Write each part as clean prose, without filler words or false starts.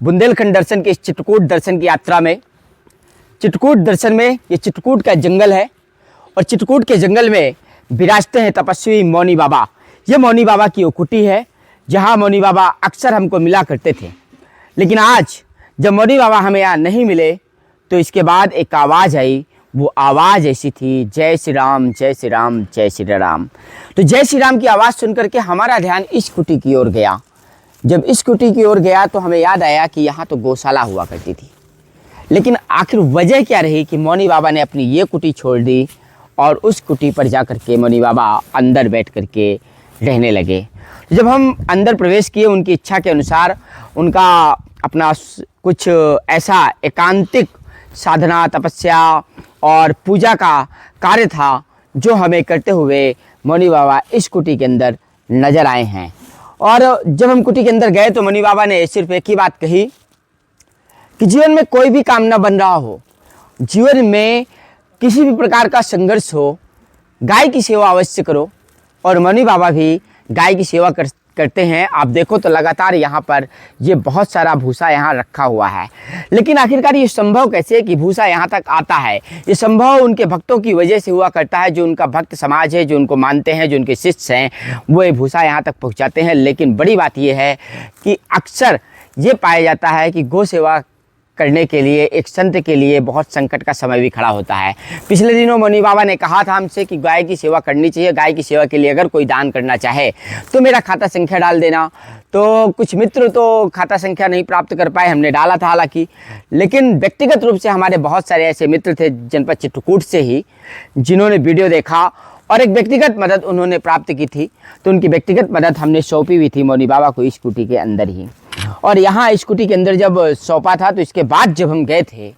बुंदेलखंड दर्शन के इस चित्रकूट दर्शन की यात्रा में। चित्रकूट दर्शन में ये चित्रकूट का जंगल है और चित्रकूट के जंगल में विराजते हैं तपस्वी मौनी बाबा। ये मौनी बाबा की वो कुटी है जहाँ मौनी बाबा अक्सर हमको मिला करते थे। लेकिन आज जब मौनी बाबा हमें यहाँ नहीं मिले तो इसके बाद एक आवाज़ आई। वो आवाज़ ऐसी थी, जय श्री राम जय श्री राम जय श्री राम। तो जय श्री राम की आवाज़ सुन करके हमारा ध्यान इस कुटी की ओर गया। जब इस कुटी की ओर गया तो हमें याद आया कि यहाँ तो गौशाला हुआ करती थी। लेकिन आखिर वजह क्या रही कि मौनी बाबा ने अपनी ये कुटी छोड़ दी और उस कुटी पर जा कर के मौनी बाबा अंदर बैठ कर के रहने लगे। जब हम अंदर प्रवेश किए, उनकी इच्छा के अनुसार उनका अपना कुछ ऐसा एकांतिक साधना, तपस्या और पूजा का कार्य था जो हमें करते हुए मौनी बाबा इस कुटी के अंदर नज़र आए हैं। और जब हम कुटी के अंदर गए तो मौनी बाबा ने सिर्फ एक ही बात कही कि जीवन में कोई भी काम ना बन रहा हो, जीवन में किसी भी प्रकार का संघर्ष हो, गाय की सेवा अवश्य करो। और मौनी बाबा भी गाय की सेवा करते हैं। आप देखो तो लगातार यहाँ पर ये बहुत सारा भूसा यहाँ रखा हुआ है। लेकिन आखिरकार ये संभव कैसे कि भूसा यहाँ तक आता है? ये संभव उनके भक्तों की वजह से हुआ करता है। जो उनका भक्त समाज है, जो उनको मानते हैं, जो उनके शिष्य हैं, वो ये भूसा यहाँ तक पहुँचाते हैं। लेकिन बड़ी बात ये है कि अक्सर ये पाया जाता है कि गौ सेवा करने के लिए एक संत के लिए बहुत संकट का समय भी खड़ा होता है। पिछले दिनों मौनी बाबा ने कहा था हमसे कि गाय की सेवा करनी चाहिए। गाय की सेवा के लिए अगर कोई दान करना चाहे तो मेरा खाता संख्या डाल देना। तो कुछ मित्र तो खाता संख्या नहीं प्राप्त कर पाए, हमने डाला था हालांकि। लेकिन व्यक्तिगत रूप से हमारे बहुत सारे ऐसे मित्र थे जनपद चित्रकूट से ही जिन्होंने वीडियो देखा और एक व्यक्तिगत मदद उन्होंने प्राप्त की थी। तो उनकी व्यक्तिगत मदद हमने सौंपी हुई थी मौनी बाबा को इस कुटी के अंदर ही। और यहाँ इस कुटी के अंदर जब सौंपा था तो इसके बाद जब हम गए थे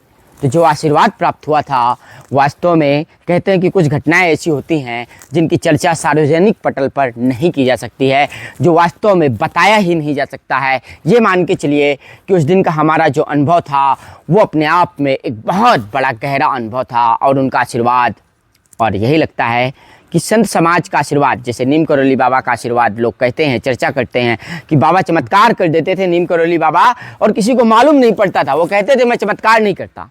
तो जो आशीर्वाद प्राप्त हुआ था, वास्तव में कहते हैं कि कुछ घटनाएं ऐसी होती हैं जिनकी चर्चा सार्वजनिक पटल पर नहीं की जा सकती है, जो वास्तव में बताया ही नहीं जा सकता है। ये मान के चलिए कि उस दिन का हमारा जो अनुभव था वो अपने आप में एक बहुत बड़ा गहरा अनुभव था और उनका आशीर्वाद। और यही लगता है कि संत समाज का आशीर्वाद, जैसे नीम करौली बाबा का आशीर्वाद लोग कहते हैं, चर्चा करते हैं कि बाबा चमत्कार कर देते थे नीम करौली बाबा और किसी को मालूम नहीं पड़ता था। वो कहते थे मैं चमत्कार नहीं करता।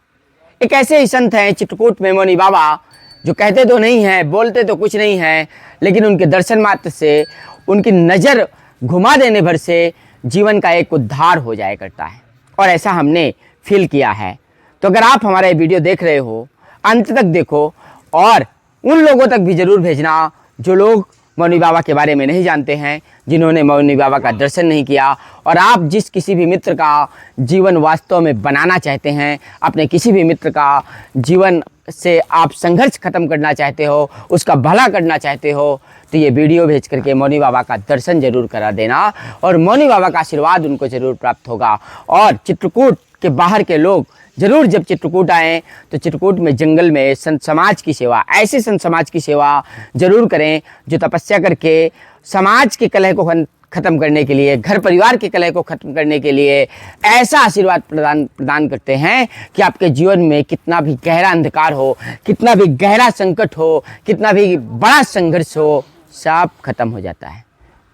एक ऐसे ही संत हैं चित्रकूट में मौनी बाबा, जो कहते तो नहीं हैं, बोलते तो कुछ नहीं हैं, लेकिन उनके दर्शन मात्र से, उनकी नज़र घुमा देने भर से जीवन का एक उद्धार हो जाया करता है। और ऐसा हमने फील किया है। तो अगर आप हमारा ये वीडियो देख रहे हो, अंत तक देखो और उन लोगों तक भी ज़रूर भेजना जो लोग मौनी बाबा के बारे में नहीं जानते हैं, जिन्होंने मौनी बाबा का दर्शन नहीं किया। और आप जिस किसी भी मित्र का जीवन वास्तव में बनाना चाहते हैं, अपने किसी भी मित्र का जीवन से आप संघर्ष खत्म करना चाहते हो, उसका भला करना चाहते हो, तो ये वीडियो भेज करके मौनी बाबा का दर्शन जरूर करा देना और मौनी बाबा का आशीर्वाद उनको ज़रूर प्राप्त होगा। और चित्रकूट के बाहर के लोग जरूर जब चित्रकूट आएँ तो चित्रकूट में जंगल में संत समाज की सेवा, ऐसे संत समाज की सेवा जरूर करें जो तपस्या करके समाज के कलह को ख़त्म करने के लिए, घर परिवार के कलह को ख़त्म करने के लिए ऐसा आशीर्वाद प्रदान करते हैं कि आपके जीवन में कितना भी गहरा अंधकार हो, कितना भी गहरा संकट हो, कितना भी बड़ा संघर्ष हो, सब खत्म हो जाता है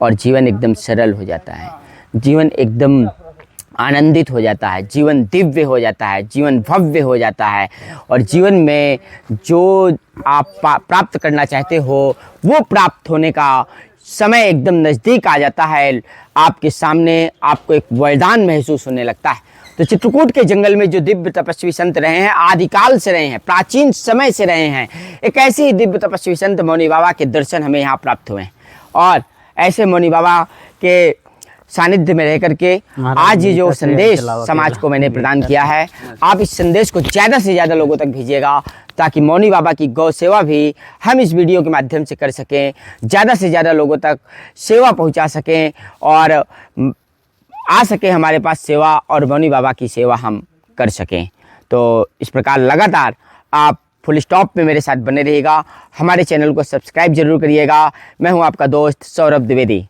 और जीवन एकदम सरल हो जाता है, जीवन एकदम आनंदित हो जाता है, जीवन दिव्य हो जाता है, जीवन भव्य हो जाता है। और जीवन में जो आप प्राप्त करना चाहते हो वो प्राप्त होने का समय एकदम नज़दीक आ जाता है। आपके सामने आपको एक वरदान महसूस होने लगता है। तो चित्रकूट के जंगल में जो दिव्य तपस्वी संत रहे हैं, आदिकाल से रहे हैं, प्राचीन समय से रहे हैं, एक ऐसे ही दिव्य तपस्वी संत मौनी बाबा के दर्शन हमें यहाँ प्राप्त हुए। और ऐसे मौनी बाबा के सानिध्य में रह करके आज ये जो संदेश समाज को मैंने प्रदान किया है, आप इस संदेश को ज़्यादा से ज़्यादा लोगों तक भेजिएगा ताकि मौनी बाबा की गौ सेवा भी हम इस वीडियो के माध्यम से कर सकें, ज़्यादा से ज़्यादा लोगों तक सेवा पहुंचा सकें और आ सके हमारे पास सेवा और मौनी बाबा की सेवा हम कर सकें। तो इस प्रकार लगातार आप फुल स्टॉप में मेरे साथ बने रहिएगा। हमारे चैनल को सब्सक्राइब जरूर करिएगा। मैं हूं आपका दोस्त सौरभ द्विवेदी।